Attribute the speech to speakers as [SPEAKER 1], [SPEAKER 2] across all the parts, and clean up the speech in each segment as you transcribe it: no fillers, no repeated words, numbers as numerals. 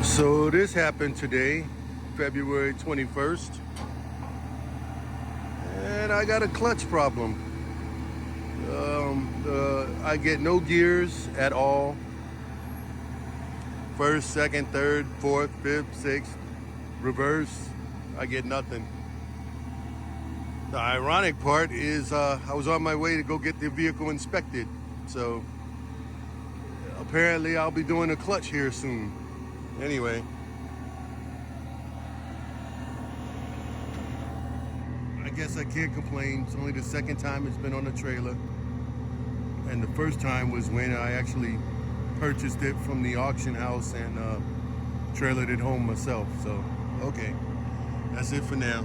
[SPEAKER 1] So this happened today, February 21st, and I got a clutch problem. I get no gears at all. First, second, third, fourth, fifth, sixth, reverse, I get nothing. The ironic part is I was on my way to go get the vehicle inspected. So apparently I'll be doing a clutch here soon. Anyway. I guess I can't complain. It's only the second time it's been on the trailer. And the first time was when I actually purchased it from the auction house and trailered it home myself. So, okay. That's it for now.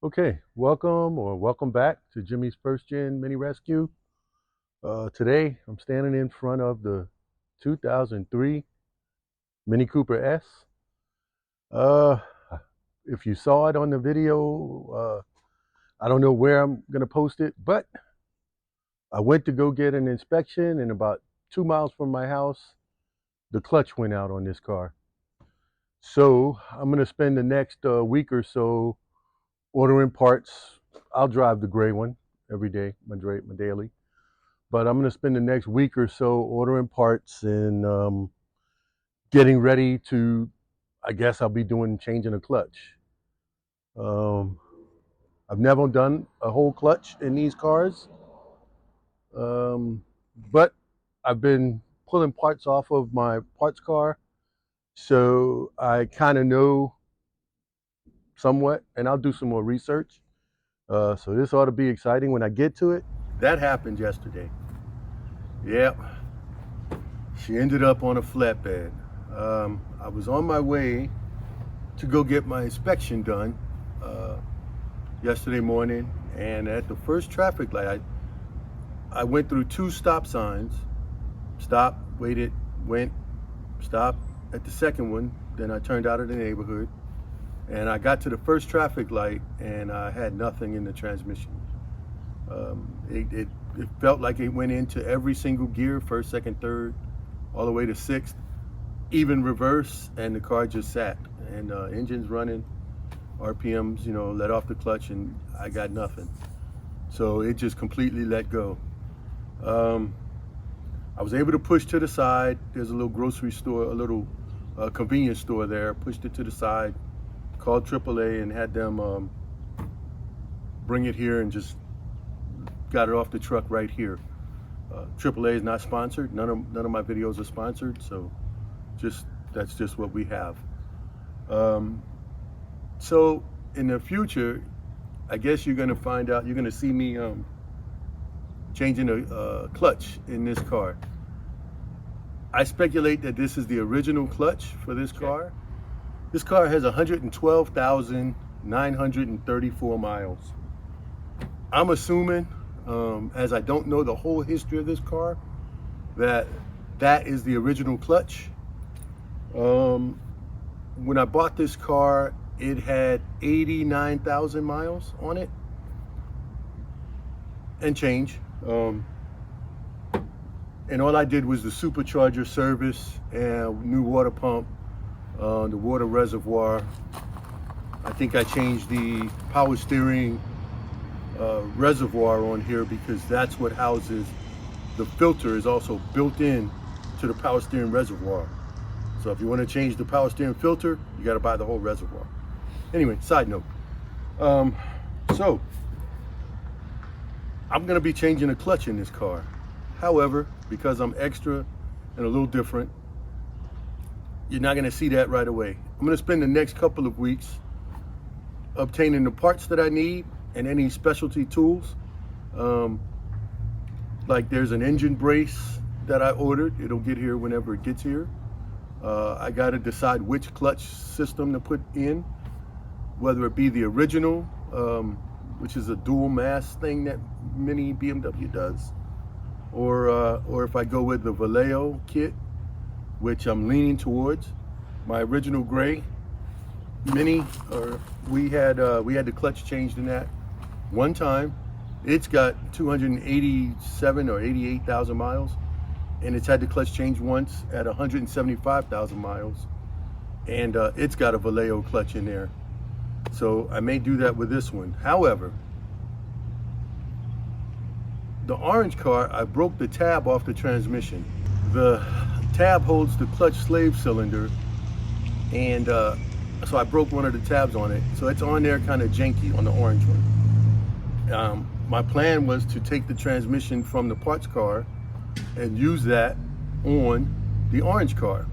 [SPEAKER 1] Okay, welcome back to Jimmy's First Gen Mini Rescue. Today, I'm standing in front of the 2003 Mini Cooper S. If you saw it on the video, I don't know where I'm going to post it, but I went to go get an inspection, and about 2 miles from my house, the clutch went out on this car. So I'm going to spend the next week or so ordering parts. I'll drive the gray one every day, my daily. But I'm going to spend the next week or so ordering parts and getting ready to, I guess I'll be changing a clutch. I've never done a whole clutch in these cars, but I've been pulling parts off of my parts car, so I kind of know somewhat, and I'll do some more research. So this ought to be exciting when I get to it. That happened yesterday. Yep, she ended up on a flatbed. I was on my way to go get my inspection done yesterday morning, and at the first traffic light, I went through 2 stop signs. Stopped, waited, went, stopped at the second one. Then I turned out of the neighborhood, and I got to the first traffic light, and I had nothing in the transmission. It felt like it went into every single gear, first, second, third, all the way to sixth, even reverse, and the car just sat. And engine's running, RPMs, let off the clutch, and I got nothing. So it just completely let go. I was able to push to the side. There's a little grocery store, a little convenience store there. Pushed it to the side, called AAA and had them bring it here, and just got it off the truck right here. AAA is not sponsored. None of my videos are sponsored, so that's just what we have. So in the future, I guess you're gonna find out, you're gonna see me changing a clutch in this car. I speculate that this is the original clutch for this car. This car has 112,934 miles. I'm assuming, as I don't know the whole history of this car, that is the original clutch. When I bought this car, it had 89,000 miles on it and change. And all I did was the supercharger service and new water pump, the water reservoir. I think I changed the power steering reservoir on here, because that's what houses the filter, is also built in to the power steering reservoir. So if you want to change the power steering filter, you got to buy the whole reservoir. Anyway, side note. So I'm going to be changing a clutch in this car. However, because I'm extra and a little different, you're not going to see that right away. I'm going to spend the next couple of weeks obtaining the parts that I need and any specialty tools. Like there's an engine brace that I ordered. It'll get here whenever it gets here. I got to decide which clutch system to put in, whether it be the original, which is a dual mass thing that Mini BMW does, or if I go with the Vallejo kit, which I'm leaning towards. My original gray Mini, we had the clutch changed in that one time. It's got 287 or 88,000 miles. and it's had the clutch change once at 175,000 miles, and it's got a Vallejo clutch in there. So I may do that with this one. However, the orange car, I broke the tab off the transmission. The tab holds the clutch slave cylinder, and so I broke one of the tabs on it. So it's on there kind of janky on the orange one. My plan was to take the transmission from the parts car and use that on the orange car.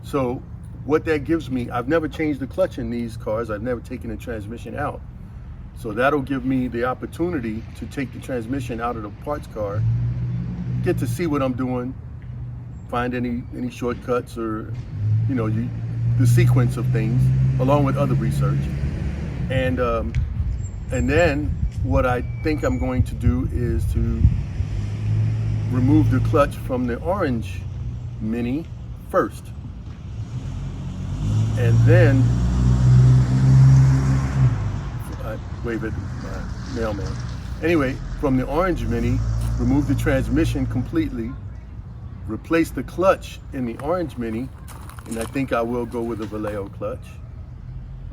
[SPEAKER 1] So what that gives me, I've never changed the clutch in these cars. I've never taken the transmission out. So that'll give me the opportunity to take the transmission out of the parts car, get to see what I'm doing, find any shortcuts, or the sequence of things, along with other research. And then what I think I'm going to do is to remove the clutch from the orange Mini first. And then I wave at mailman. Anyway, from the orange Mini, remove the transmission completely, replace the clutch in the orange Mini, and I think I will go with a Vallejo clutch.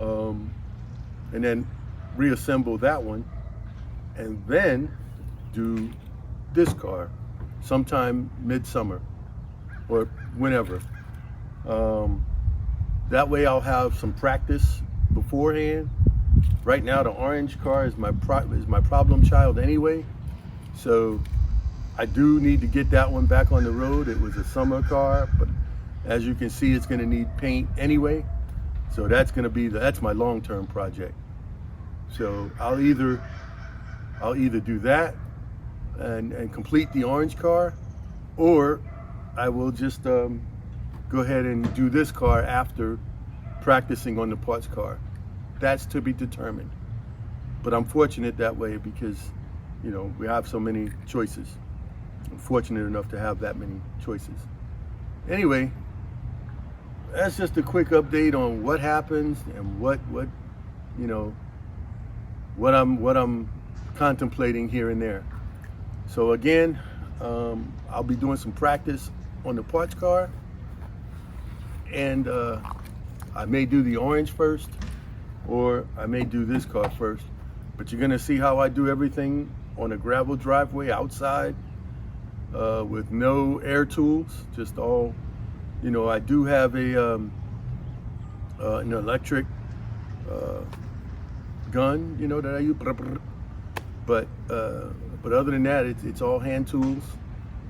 [SPEAKER 1] And then reassemble that one, and then do this car sometime midsummer or whenever. That way I'll have some practice beforehand. Right now the orange car is my problem child anyway, so I do need to get that one back on the road. It was a summer car, but as you can see, it's going to need paint anyway, so that's going to be that's my long-term project. So I'll either do that and complete the orange car, or I will just go ahead and do this car after practicing on the parts car. That's to be determined. But I'm fortunate that way because, we have so many choices. I'm fortunate enough to have that many choices. Anyway, that's just a quick update on what happens and what I'm contemplating here and there. So again, I'll be doing some practice on the parts car, and I may do the orange first, or I may do this car first. But you're gonna see how I do everything on a gravel driveway outside with no air tools, just all, I do have an electric gun, that I use, but other than that, it's all hand tools,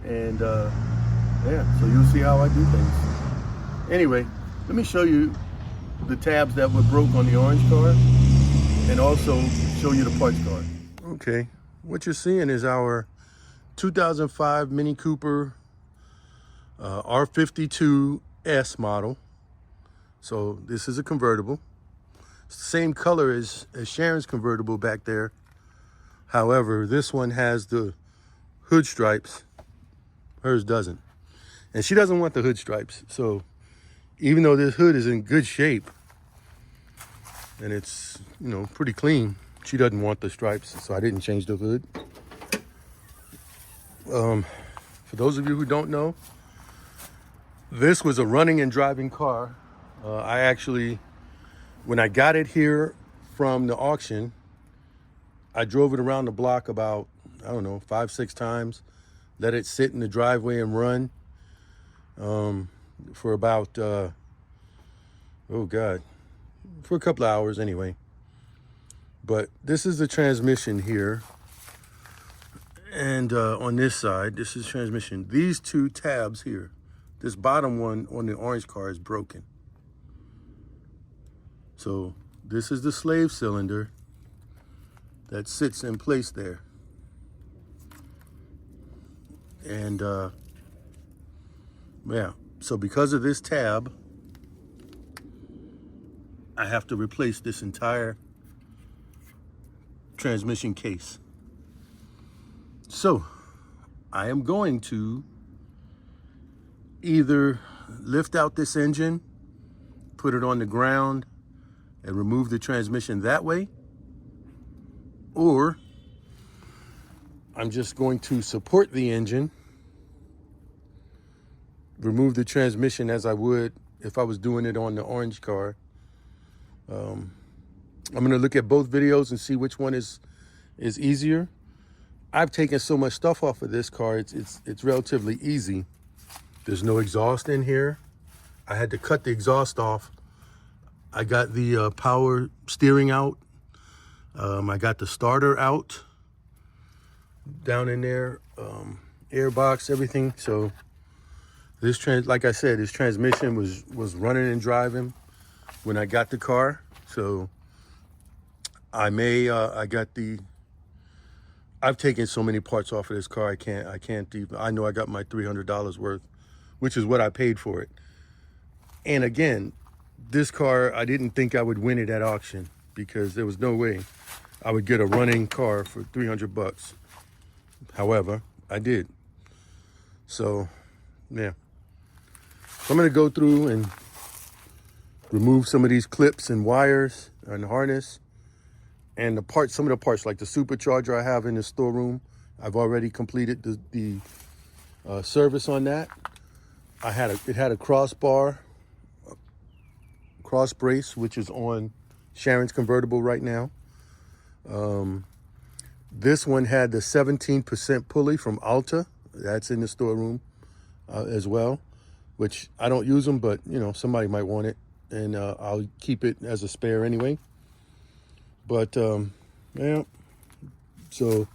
[SPEAKER 1] and yeah, so you'll see how I do things. Anyway, let me show you the tabs that were broke on the orange car, and also show you the parts car. Okay, what you're seeing is our 2005 Mini Cooper R52S model. So this is a convertible. It's the same color as Sharon's convertible back there. However, this one has the hood stripes. Hers doesn't. And she doesn't want the hood stripes. So even though this hood is in good shape and it's, pretty clean, she doesn't want the stripes. So I didn't change the hood. For those of you who don't know, this was a running and driving car. I actually, when I got it here from the auction, I drove it around the block about, 5-6 times, let it sit in the driveway and run for about, for a couple of hours anyway. But this is the transmission here. And on this side, this is transmission. These two tabs here, this bottom one on the orange car is broken. So this is the slave cylinder that sits in place there. And yeah, so because of this tab, I have to replace this entire transmission case. So I am going to either lift out this engine, put it on the ground, and remove the transmission that way, or I'm just going to support the engine remove the transmission as I would if I was doing it on the orange car. I'm gonna look at both videos and see which one is easier. I've taken so much stuff off of this car, it's relatively easy. There's no exhaust in here. I had to cut the exhaust off. I got the power steering out. I got the starter out down in there, air box, everything. So this like I said, this transmission was running and driving when I got the car. So I've taken so many parts off of this car. I can't even, I know I got my $300 worth, which is what I paid for it. And again, this car, I didn't think I would win it at auction because there was no way I would get a running car for 300 bucks. However, I did. So, yeah. So I'm gonna go through and remove some of these clips and wires and harness and the parts, some of the parts like the supercharger I have in the storeroom. I've already completed the service on that. It had a crossbar, cross brace, which is on Sharon's convertible right now. This one had the 17% pulley from Alta. That's in the storeroom as well, which I don't use them, but you know, somebody might want it, and I'll keep it as a spare anyway. But yeah, so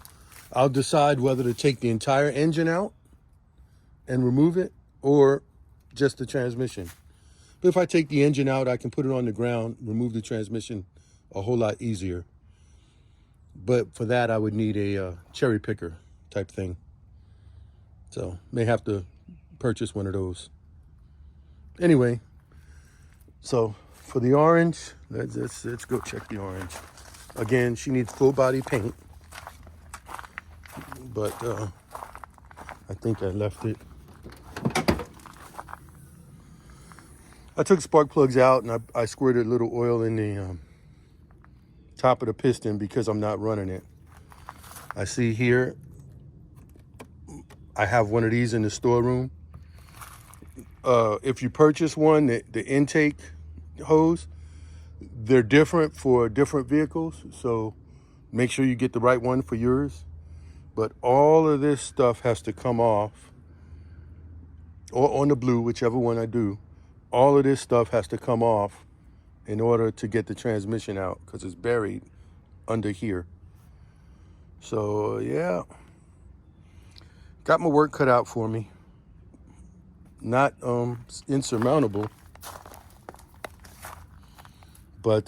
[SPEAKER 1] I'll decide whether to take the entire engine out and remove it or just the transmission. But if I take the engine out, I can put it on the ground, remove the transmission a whole lot easier. But for that, I would need a cherry picker type thing. So may have to purchase one of those. Anyway, so for the orange, let's go check the orange. Again, she needs full body paint, but I think I left it. I took spark plugs out and I squirted a little oil in the top of the piston because I'm not running it. I see here, I have one of these in the storeroom. If you purchase one, the intake hose, they're different for different vehicles. So make sure you get the right one for yours. But all of this stuff has to come off, or on the blue, whichever one I do. All of this stuff has to come off in order to get the transmission out because it's buried under here. So yeah, got my work cut out for me. Not insurmountable, but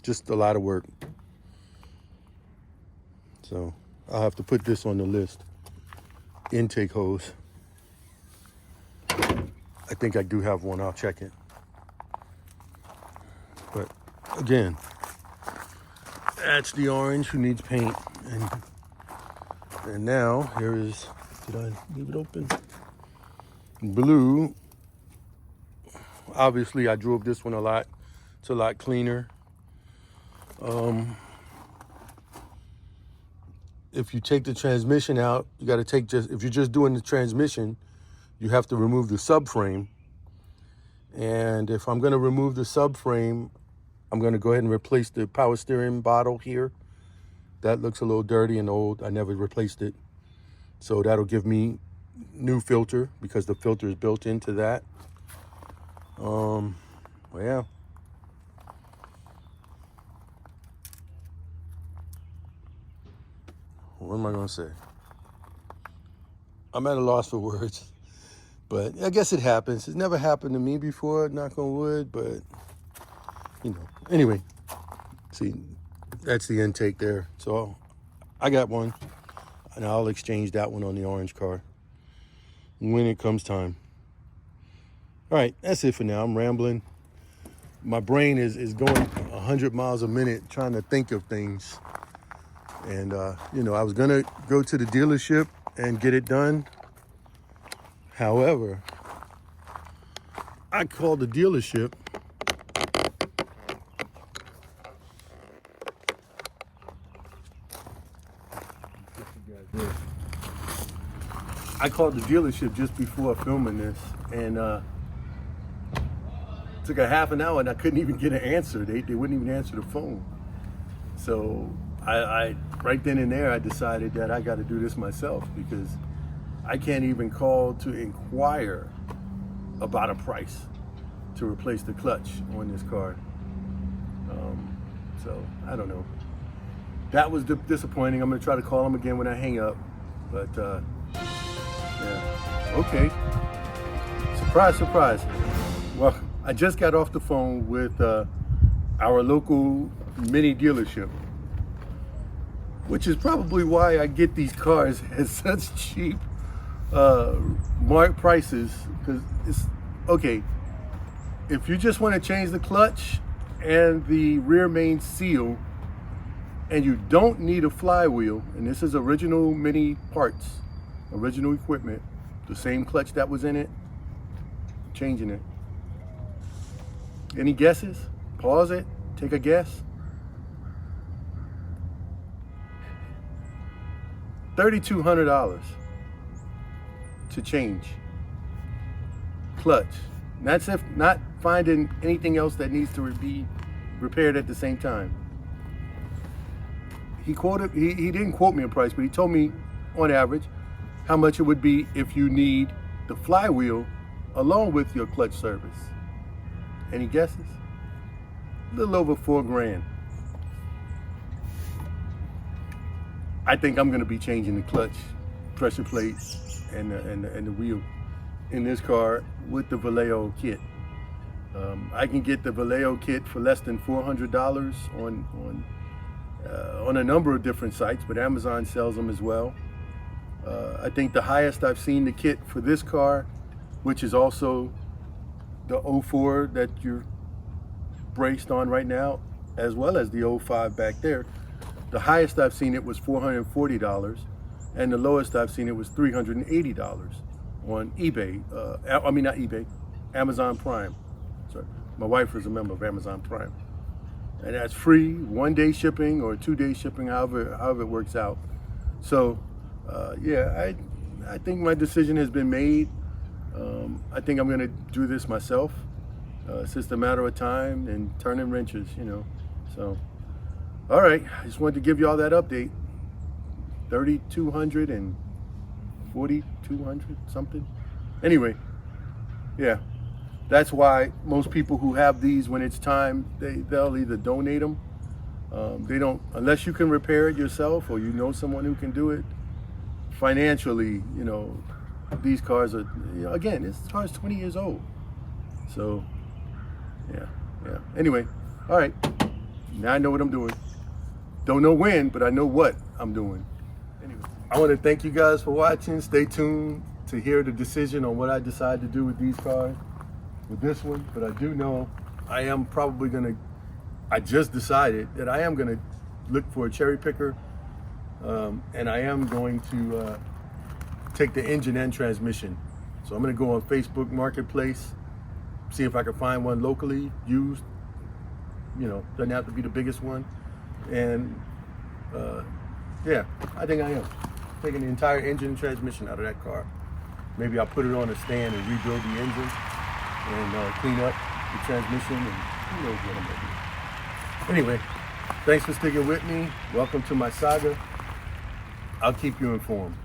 [SPEAKER 1] just a lot of work. So I'll have to put this on the list. Intake hose. I think I do have one. I'll check it. But again, that's the orange who needs paint. And now here is, did I leave it open? Blue. Obviously I drove this one a lot. It's a lot cleaner. If you take the transmission out, you got to take if you're just doing the transmission, you have to remove the subframe. And if I'm going to remove the subframe, I'm going to go ahead and replace the power steering bottle here. That looks a little dirty and old. I never replaced it. So that'll give me new filter because the filter is built into that. Well, yeah. What am I going to say? I'm at a loss for words. But I guess it happens. It's never happened to me before, knock on wood, but, you know. Anyway, see, that's the intake there. So I got one, and I'll exchange that one on the orange car when it comes time. All right, that's it for now. I'm rambling. My brain is going 100 miles a minute trying to think of things. And, you know, I was going to go to the dealership and get it done. However, I called the dealership I called the dealership just before filming this, and took a half an hour, and I couldn't even get an answer. They wouldn't even answer the phone. So I right then and there, I decided that I got to do this myself, because I can't even call to inquire about a price to replace the clutch on this car. So I don't know. That was disappointing. I'm gonna try to call them again when I hang up. But yeah, okay. Surprise, surprise. Well, I just got off the phone with our local Mini dealership, which is probably why I get these cars at such cheap marked prices. Because it's okay. If you just want to change the clutch and the rear main seal, and you don't need a flywheel, and this is original Mini parts, original equipment, the same clutch that was in it, changing it. Any guesses? Pause it, take a guess. $3,200 to change clutch. That's if not finding anything else that needs to be repaired at the same time. He didn't quote me a price, but he told me on average how much it would be if you need the flywheel along with your clutch service. Any guesses? A little over $4,000. I think I'm gonna be changing the clutch, pressure plate, and the wheel in this car with the Vallejo kit. I can get the Vallejo kit for less than $400 on a number of different sites, but Amazon sells them as well. I think the highest I've seen the kit for this car, which is also the 04 that you're braced on right now, as well as the 05 back there, the highest I've seen it was $440, and the lowest I've seen it was $380 on eBay. I mean, not eBay, Amazon Prime. Sorry, my wife is a member of Amazon Prime. And that's free, 1-day shipping or 2-day shipping, however it works out. So, yeah, I think my decision has been made. I think I'm gonna do this myself. It's just a matter of time and turning wrenches, you know. So, all right, I just wanted to give you all that update. 3,200 and 4,200 something. Anyway, yeah. That's why most people who have these, when it's time, they'll either donate them. They don't, unless you can repair it yourself or you know someone who can do it. Financially, you know, these cars are, you know, again, this car is 20 years old. So, yeah. Anyway, all right. Now I know what I'm doing. Don't know when, but I know what I'm doing. Anyway, I want to thank you guys for watching. Stay tuned to hear the decision on what I decide to do with these cars. With this one, but I do know I am probably I just decided that I am gonna look for a cherry picker, and I am going to take the engine and transmission. So I'm gonna go on Facebook Marketplace, see if I can find one locally used, you know, doesn't have to be the biggest one. And yeah, I think I am taking the entire engine and transmission out of that car. Maybe I'll put it on a stand and rebuild the engine and clean up the transmission, and who knows what I'm gonna do. Anyway, thanks for sticking with me. Welcome to my saga. I'll keep you informed.